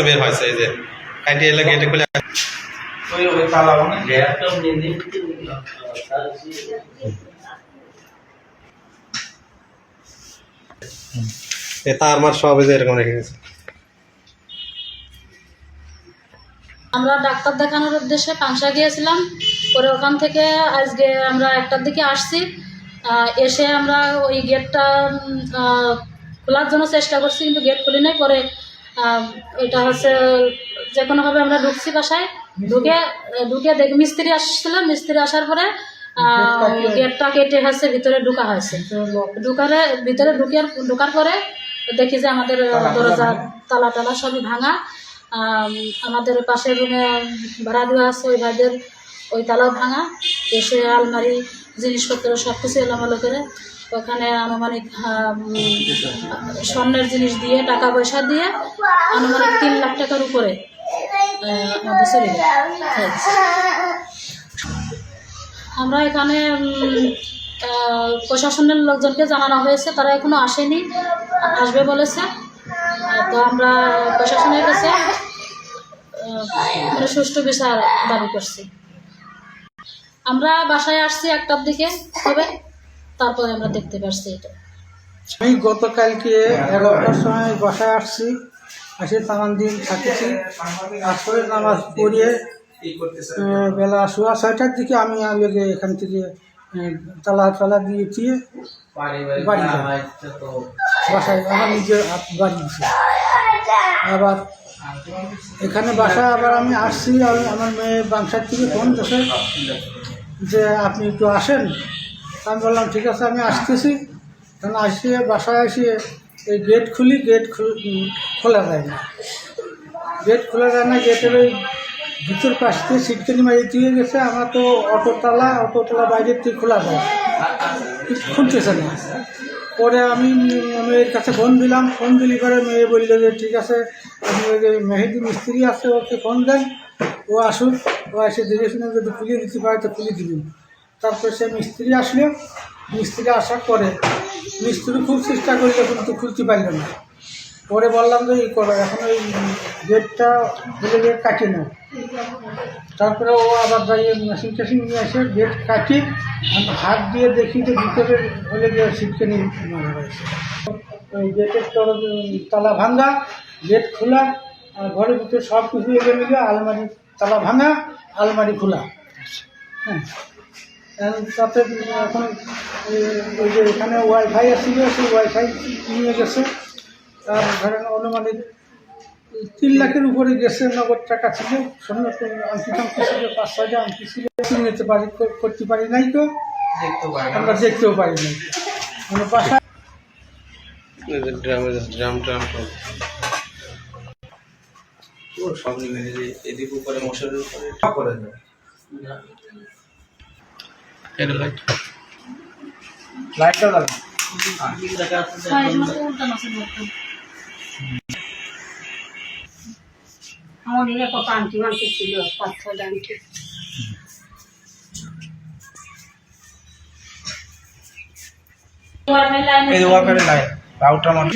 বের হয়েছে এই যে কাটিয়ে এলে গেটে খুলে ওই তালা ভাঙা তার মার সব এরকম রেখে গেছে। আমরা ডাক্তার দেখানোর উদ্দেশ্যে পাংশা গিয়েছিলাম, পরে ওখান থেকে আজকে আমরা 1টার দিকে আসছি। এসে আমরা ওই গেটটা খোলার জন্য চেষ্টা করছি, কিন্তু গেট খুলি নাই। পরে এটা হচ্ছে যে কোনোভাবে আমরা ঢুকছি বাসায়, ঢুকে দেখি মিস্ত্রি আসছিল। মিস্ত্রি আসার পরে গেটটা কেটে হচ্ছে ভিতরে ঢুকা হয়েছে। ভিতরে ঢুকার পরে দেখি যে আমাদের দরজা তালা সবই ভাঙা। আমাদের পাশের রুমে ভাড়া দেওয়া আছে, ওই ভাইদের ওই তালাও ভাঙা। এসে আলমারি জিনিসপত্র সব কিছু এলোমেলো করে ওখানে আনুমানিক স্বর্ণের জিনিস দিয়ে টাকা পয়সা দিয়ে আনুমানিক 3 লাখ টাকার উপরে আমাদের চলে গেছে। আমরা এখানে প্রশাসনের লোকজনকে জানানো হয়েছে, তারা এখনো আসেনি, আসবে বলেছে। তো আমরা প্রশাসনের কাছে সুষ্ঠু বিচার দাবি করছি। আমরা বাসায় আসছি 1টার দিকে হবে, তারপরে আমরা দেখতে পারছি এটা। আমি গতকালকে 11টার সময় বাসায় আসছি, আসে তামান দিন থাকেছি। আসলে নামাজ পড়িয়ে বেলা 6টার দিকে আমি এখান থেকে তালা দিয়েছি বাড়ি বাসায়, আমার নিজের বাড়ি দিয়েছি। আবার এখানে বাসায় আবার আমি আসছি, আমার মেয়ে বাংশার থেকে ফোন করছে যে আপনি একটু আসেন। আমি বললাম ঠিক আছে আমি আসতেছি। তখন আসিয়ে বাসায় আসিয়ে এই গেট খুলি, খোলা যায় না। গেটের ওই ভিতর পাশ থেকে সিটকানি মারিয়ে দিয়ে গেছে। আমরা তো অটোতলা বাইরের থেকে খোলা যায়, খুলতেছে না। পরে আমি মেয়ের কাছে ফোন দিলি পরে মেয়ে বলল যে ঠিক আছে আপনি ওই যে মেহেদি মিস্ত্রি আছে ওকে ফোন দেন, ও আসুক, ও এসে দেখে শুনে যদি খুলিয়ে দিতে পারে তো খুলে দিবেন। তারপরে সে মিস্ত্রি আসলো। মিস্ত্রি আসার পরে মিস্ত্রি খুব চেষ্টা করলে কিন্তু খুলতে পারল না। পরে বললাম যে এই করো, এখন ওই গেটটা খুলে কাটিয়ে নাও। তারপরে ও আবার যাইয়ে মেশিন টেশিন নিয়ে এসে গেট কাটি হাত দিয়ে দেখি যে ভিতরে হলে গিয়ে সিটকানি মারা রয়েছে। ওই গেটের তালা ভাঙা, গেট খোলা, আর ঘরের ভিতরে সব কিছু মিলে আলমারি তালা ভাঙা, আলমারি খোলা। হ্যাঁ, তাতে এখন ওই যে এখানে ওয়াইফাই আসছিল, সেই ওয়াইফাই নিয়ে গেছে। তার ধরেন অনুমানিক 3 লাখের উপরে গেছে। নগদ টাকা ছিল, সামনে আংটি টাংটি ছিল, 5-6টা আংটি ছিল। নিতে পারি করতে পারি নাই, তো আমরা দেখতেও পারি নাই। মানে বাসা সব নিবে এদিক উপরে মশারির উপরে করে দেয়। লাইটটা লাগে আমার নিয়ে কত আংটি মাংটি ছিল, 5-6টা আংটি। এই ওয়াকারের লাইন রাউটার মানে